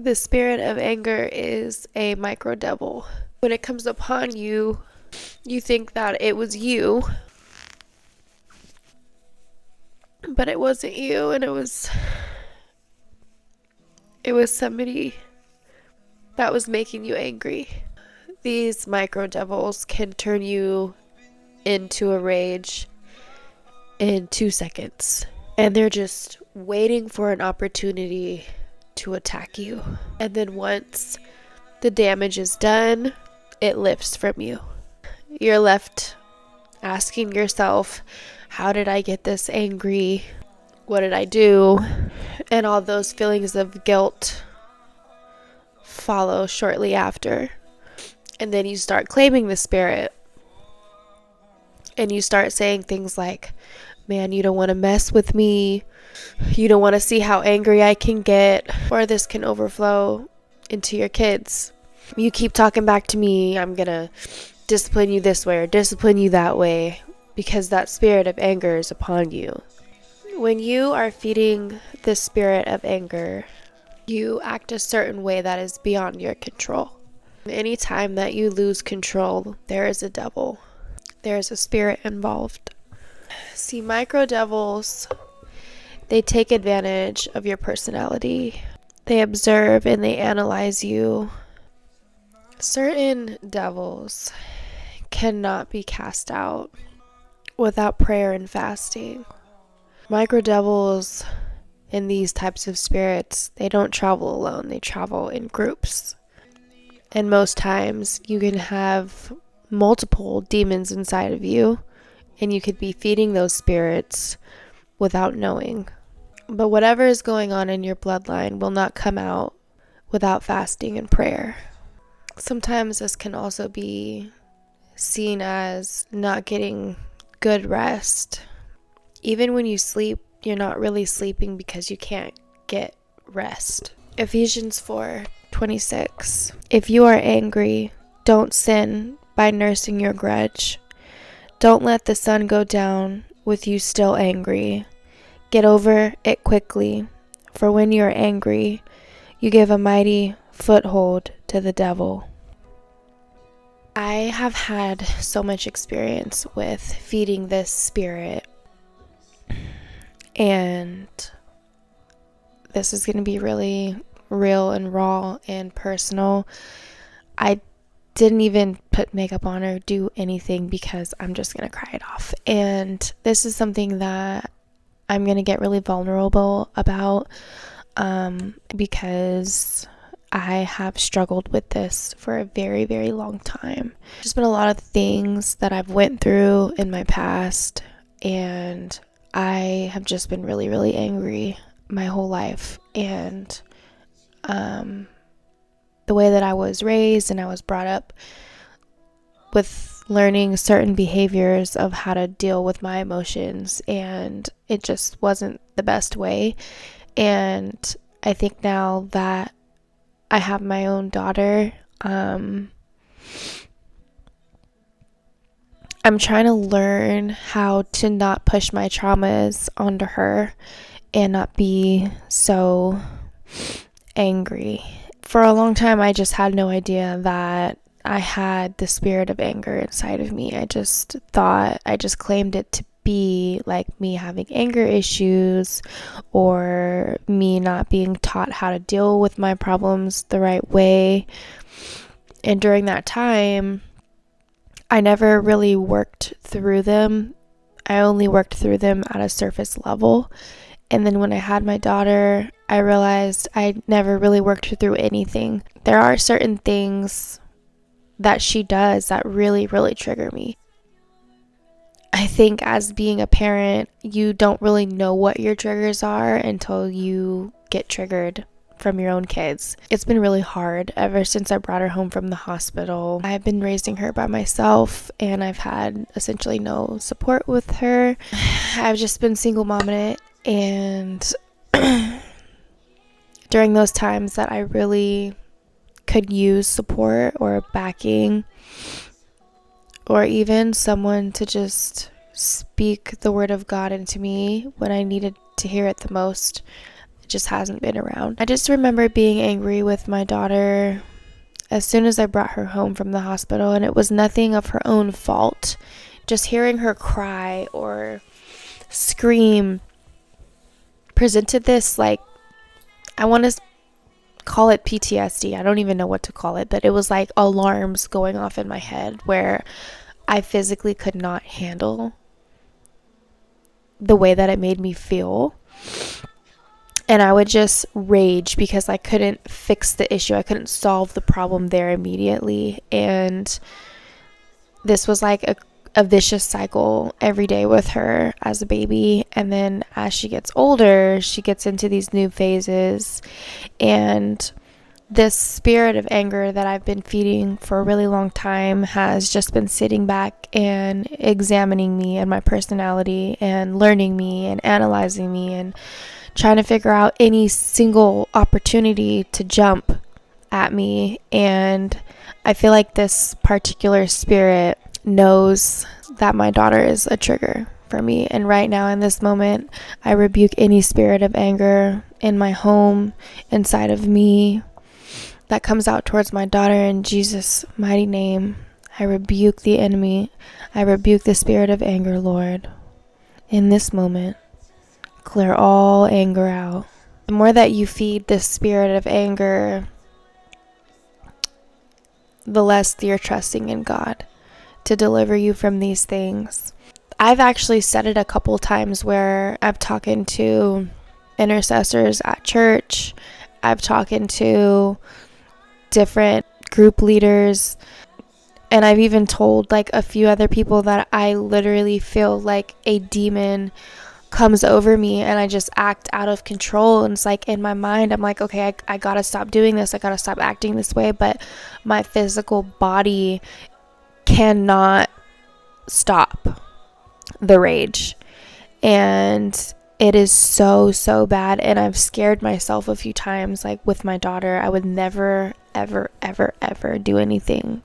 The spirit of anger is a micro devil. When it comes upon you, you think that it was you, but it wasn't you, and it was somebody that was making you angry. These micro devils can turn you into a rage in 2 seconds, and they're just waiting for an opportunity to attack you. And then once the damage is done, it lifts from you. You're left asking yourself, how did I get this angry? What did I do? And all those feelings of guilt follow shortly after. And then you start claiming the spirit. And you start saying things like, man, you don't want to mess with me. You don't want to see how angry I can get. Or this can overflow into your kids. You keep talking back to me, I'm going to discipline you this way or discipline you that way, because that spirit of anger is upon you. When you are feeding the spirit of anger, you act a certain way that is beyond your control. Anytime that you lose control, there is a devil. There is a spirit involved. See, micro devils, they take advantage of your personality. They observe and they analyze you. Certain devils cannot be cast out without prayer and fasting. Micro devils and these types of spirits, they don't travel alone, they travel in groups. And most times you can have multiple demons inside of you, and you could be feeding those spirits without knowing. But whatever is going on in your bloodline will not come out without fasting and prayer. Sometimes this can also be seen as not getting good rest. Even when you sleep, you're not really sleeping because you can't get rest. Ephesians 4:26. If you are angry, don't sin by nursing your grudge. Don't let the sun go down with you still angry. Get over it quickly, for when you are angry, you give a mighty foothold to the devil. I have had so much experience with feeding this spirit, and this is going to be really real and raw and personal. I didn't even put makeup on or do anything because I'm just going to cry it off. And this is something that I'm going to get really vulnerable about because I have struggled with this for a very, very long time. There's been a lot of things that I've went through in my past, and I have just been really, really angry my whole life. And the way that I was raised and I was brought up with learning certain behaviors of how to deal with my emotions, and it just wasn't the best way. And I think now that I have my own daughter, I'm trying to learn how to not push my traumas onto her and not be so angry. For a long time, I just had no idea that I had the spirit of anger inside of me. I just claimed it to be like me having anger issues or me not being taught how to deal with my problems the right way. And during that time, I never really worked through them. I only worked through them at a surface level. And then when I had my daughter, I realized I never really worked through anything. There are certain things that she does that really, really trigger me. I think as being a parent, you don't really know what your triggers are until you get triggered from your own kids. It's been really hard ever since I brought her home from the hospital. I've been raising her by myself, and I've had essentially no support with her. I've just been single momming it, and during those times that I really could use support or backing, or even someone to just speak the word of God into me when I needed to hear it the most, It just hasn't been around. I just remember being angry with my daughter as soon as I brought her home from the hospital, and it was nothing of her own fault. Just hearing her cry or scream presented this, like, I want to call it PTSD. I don't even know what to call it, but it was like alarms going off in my head where I physically could not handle the way that it made me feel. And I would just rage because I couldn't fix the issue. I couldn't solve the problem there immediately. And this was like a vicious cycle every day with her as a baby. And then as she gets older, she gets into these new phases. And this spirit of anger that I've been feeding for a really long time has just been sitting back and examining me and my personality and learning me and analyzing me and trying to figure out any single opportunity to jump at me. And I feel like this particular spirit knows that my daughter is a trigger for me. And right now in this moment, I rebuke any spirit of anger in my home, inside of me, that comes out towards my daughter in Jesus' mighty name. I rebuke the enemy. I rebuke the spirit of anger, Lord, in this moment. Clear all anger out. The more that you feed this spirit of anger, the less you're trusting in God to deliver you from these things. I've actually said it a couple times where I've talked to intercessors at church. I've talked to different group leaders. And I've even told like a few other people that I literally feel like a demon comes over me and I just act out of control. And it's like in my mind, I'm like, okay, I gotta stop doing this. I gotta stop acting this way. But my physical body cannot stop the rage. And it is so, so bad. And I've scared myself a few times, like with my daughter. I would never, ever, ever, ever do anything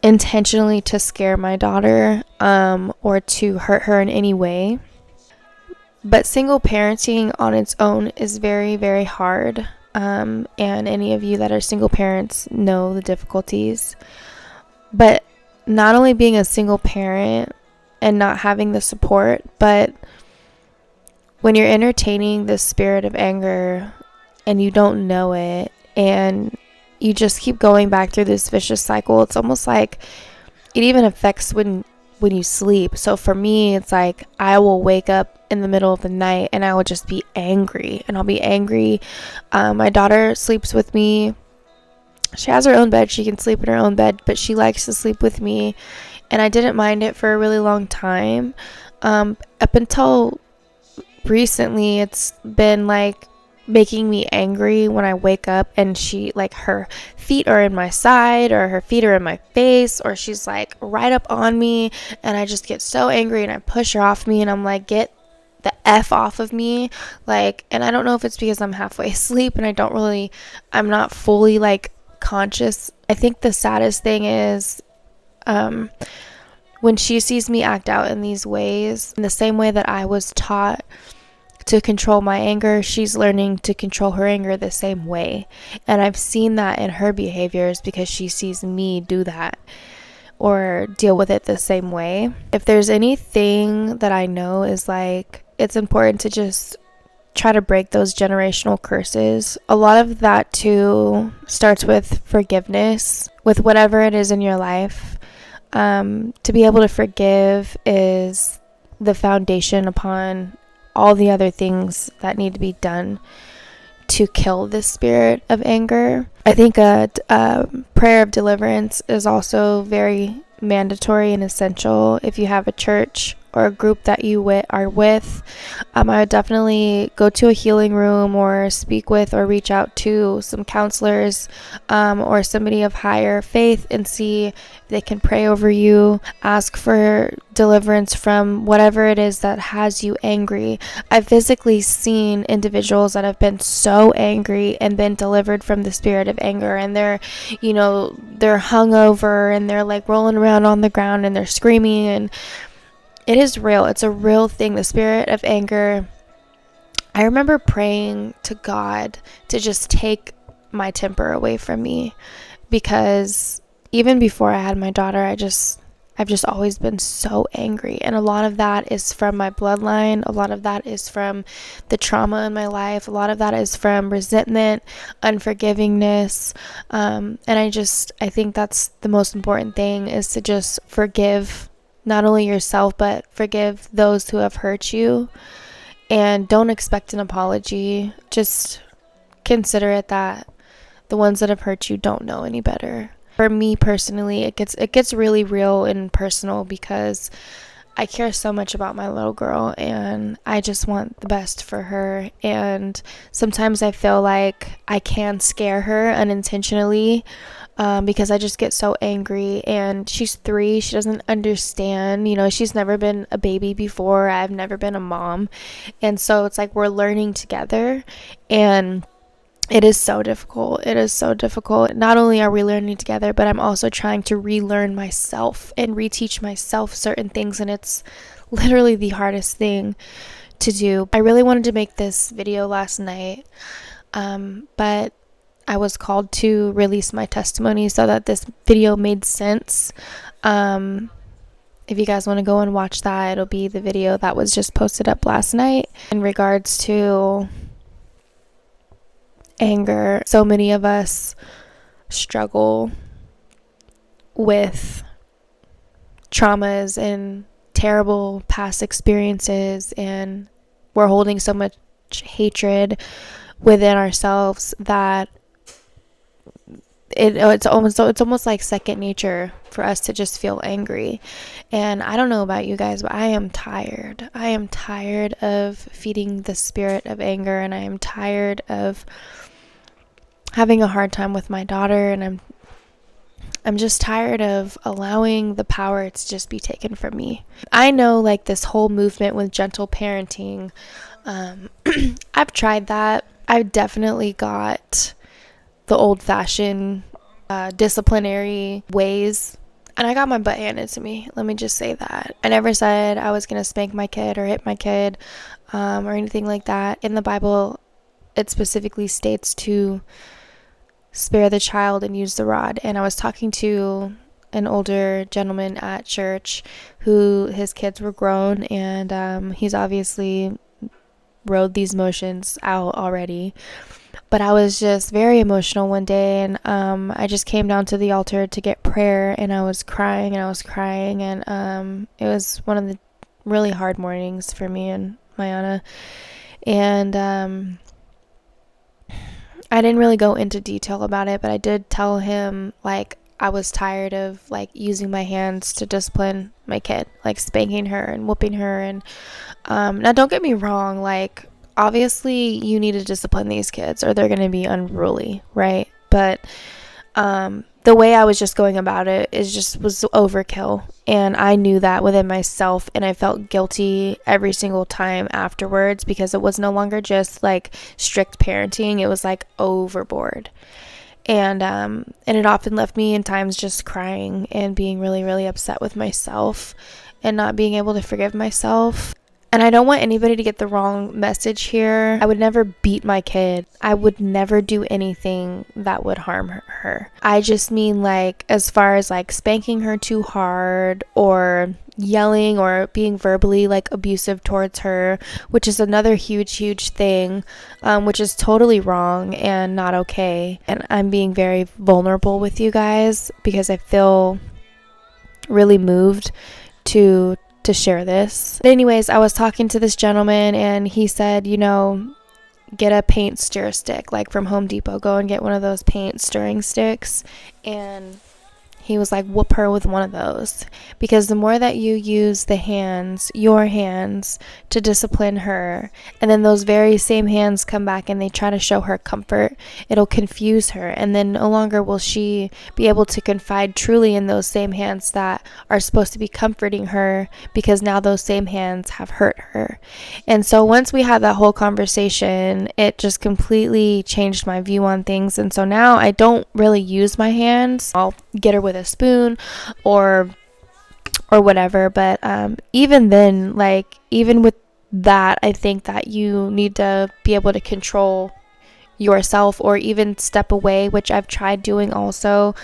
intentionally to scare my daughter or to hurt her in any way. But single parenting on its own is very, very hard. And any of you that are single parents know the difficulties. But not only being a single parent and not having the support, but when you're entertaining this spirit of anger and you don't know it and you just keep going back through this vicious cycle, it's almost like it even affects when you sleep. So for me, it's like I will wake up in the middle of the night and I will just be angry, and I'll be angry. My daughter sleeps with me. She has her own bed. She can sleep in her own bed, but she likes to sleep with me. And I didn't mind it for a really long time. Up until recently, it's been like making me angry when I wake up and she, like, her feet are in my side or her feet are in my face or she's like right up on me, and I just get so angry and I push her off me and I'm like, get the F off of me. Like, and I don't know if it's because I'm halfway asleep and I'm not fully like conscious. I think the saddest thing is when she sees me act out in these ways, in the same way that I was taught to control my anger, she's learning to control her anger the same way. And I've seen that in her behaviors because she sees me do that or deal with it the same way. If there's anything that I know is like, it's important to just try to break those generational curses. A lot of that too starts with forgiveness with whatever it is in your life. To be able to forgive is the foundation upon all the other things that need to be done to kill this spirit of anger. I think a prayer of deliverance is also very mandatory and essential if you have a church or a group that you are with. I would definitely go to a healing room or speak with or reach out to some counselors or somebody of higher faith and see if they can pray over you. Ask for deliverance from whatever it is that has you angry. I've physically seen individuals that have been so angry and been delivered from the spirit of anger, and they're hungover and they're like rolling around on the ground and they're screaming, and it is real. It's a real thing. The spirit of anger, I remember praying to God to just take my temper away from me, because even before I had my daughter, I've just always been so angry. And a lot of that is from my bloodline. A lot of that is from the trauma in my life. A lot of that is from resentment, unforgivingness. And I think that's the most important thing, is to just forgive not only yourself, but forgive those who have hurt you. And don't expect an apology. Just consider it that the ones that have hurt you don't know any better. For me personally, it gets really real and personal, because I care so much about my little girl and I just want the best for her. And sometimes I feel like I can scare her unintentionally, because I just get so angry. And she's 3, she doesn't understand, she's never been a baby before. I've never been a mom. And so it's like we're learning together, and it is so difficult. It is so difficult. Not only are we learning together, but I'm also trying to relearn myself and reteach myself certain things, and it's literally the hardest thing to do. I really wanted to make this video last night, but I was called to release my testimony so that this video made sense. If you guys want to go and watch that, it'll be the video that was just posted up last night in regards to anger. So many of us struggle with traumas and terrible past experiences, and we're holding so much hatred within ourselves that it's almost like second nature for us to just feel angry. And I don't know about you guys, but I am tired. I am tired of feeding the spirit of anger, and I am tired of having a hard time with my daughter, and I'm just tired of allowing the power to just be taken from me. I know, like, this whole movement with gentle parenting, I've tried that. I've definitely got the old-fashioned disciplinary ways, and I got my butt handed to me. Let me just say that. I never said I was going to spank my kid or hit my kid or anything like that. In the Bible, it specifically states to spare the child and use the rod. And I was talking to an older gentleman at church who his kids were grown, and he's obviously rode these motions out already. But I was just very emotional one day, and I just came down to the altar to get prayer, and I was crying, and it was one of the really hard mornings for me and Mayana. And I didn't really go into detail about it, but I did tell him, like, I was tired of, like, using my hands to discipline my kid, like spanking her and whooping her. And now don't get me wrong, like, obviously you need to discipline these kids or they're going to be unruly, right? But the way I was just going about it was overkill, and I knew that within myself, and I felt guilty every single time afterwards, because it was no longer just like strict parenting, it was like overboard. And it often left me in times just crying and being really, really upset with myself and not being able to forgive myself. And I don't want anybody to get the wrong message here. I would never beat my kid. I would never do anything that would harm her. I just mean, like, as far as like spanking her too hard or yelling or being verbally like abusive towards her, which is another huge thing, which is totally wrong and not okay. And I'm being very vulnerable with you guys because I feel really moved to share this. But anyways, I was talking to this gentleman, and he said, get a paint stir stick, like from Home Depot. Go and get one of those paint stirring sticks. And he was like, whoop her with one of those, because the more that you use your hands to discipline her, and then those very same hands come back and they try to show her comfort, it'll confuse her, and then no longer will she be able to confide truly in those same hands that are supposed to be comforting her, because now those same hands have hurt her. And so once we had that whole conversation, it just completely changed my view on things. And so now I don't really use my hands. I'll get her with a spoon or whatever, but even then, like, even with that I think that you need to be able to control yourself or even step away, which I've tried doing also.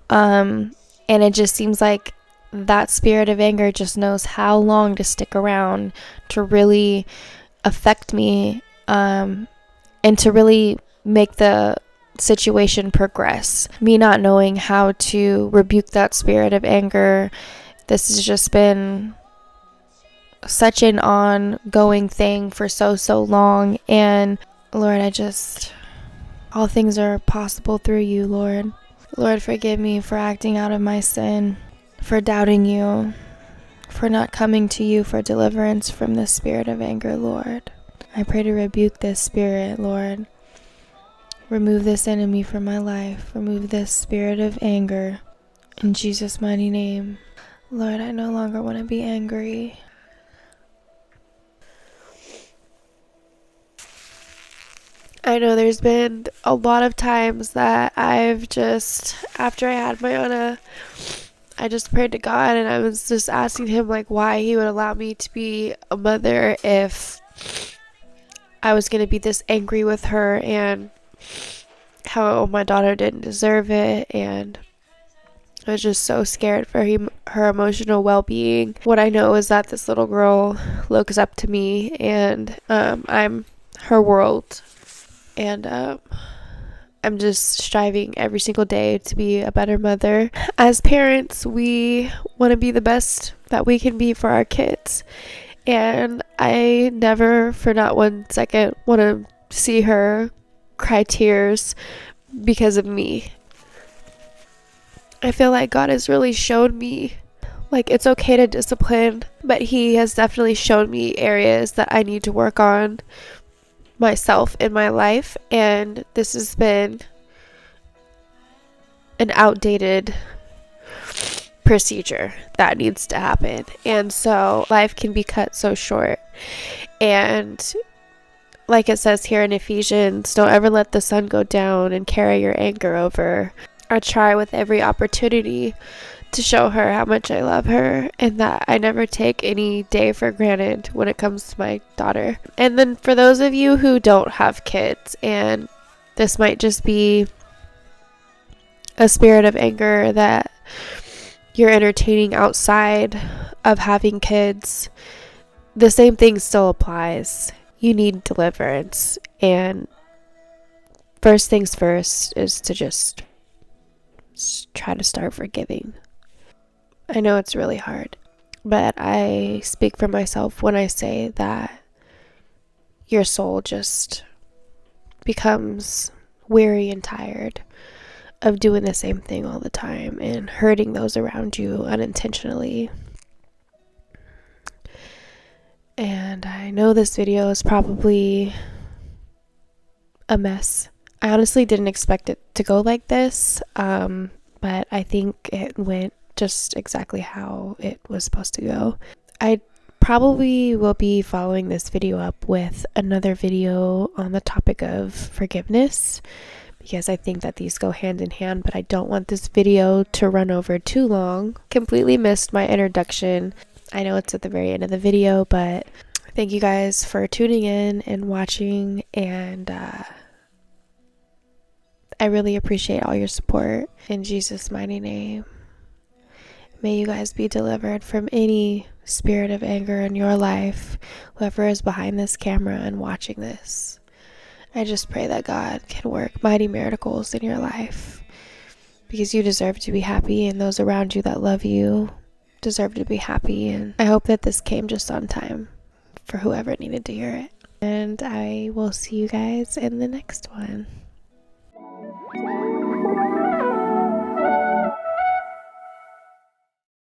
And it just seems like that spirit of anger just knows how long to stick around to really affect me, and to really make the situation progress. Me not knowing how to rebuke that spirit of anger, this has just been such an ongoing thing for so long. And Lord, all things are possible through you, Lord. Lord, forgive me for acting out of my sin, for doubting you, for not coming to you for deliverance from this spirit of anger, Lord. I pray to rebuke this spirit, Lord. Remove this enemy from my life. Remove this spirit of anger. In Jesus' mighty name. Lord, I no longer want to be angry. I know there's been a lot of times that I've just, after I had my Anna, I just prayed to God and I was just asking him like why he would allow me to be a mother if I was going to be this angry with her, and how my daughter didn't deserve it, and I was just so scared for her emotional well-being. What I know is that this little girl looks up to me, and I'm her world, and I'm just striving every single day to be a better mother. As parents, we want to be the best that we can be for our kids, and I never, for not 1 second, want to see her cry tears because of me. I feel like God has really shown me, like, it's okay to discipline, but he has definitely shown me areas that I need to work on myself in my life, and this has been an outdated procedure that needs to happen. And so life can be cut so short, and like it says here in Ephesians, don't ever let the sun go down and carry your anger over. I try with every opportunity to show her how much I love her and that I never take any day for granted when it comes to my daughter. And then for those of you who don't have kids, and this might just be a spirit of anger that you're entertaining outside of having kids, the same thing still applies. You need deliverance, and first things first is to just try to start forgiving. I know it's really hard, but I speak for myself when I say that your soul just becomes weary and tired of doing the same thing all the time and hurting those around you unintentionally. And I know this video is probably a mess. I honestly didn't expect it to go like this, but I think it went just exactly how it was supposed to go. I probably will be following this video up with another video on the topic of forgiveness, because I think that these go hand in hand, but I don't want this video to run over too long. Completely missed my introduction. I know it's at the very end of the video, but thank you guys for tuning in and watching, and I really appreciate all your support. In Jesus' mighty name, may you guys be delivered from any spirit of anger in your life, whoever is behind this camera and watching this. I just pray that God can work mighty miracles in your life, because you deserve to be happy, and those around you that love you deserve to be happy. And I hope that this came just on time for whoever needed to hear it. And I will see you guys in the next one.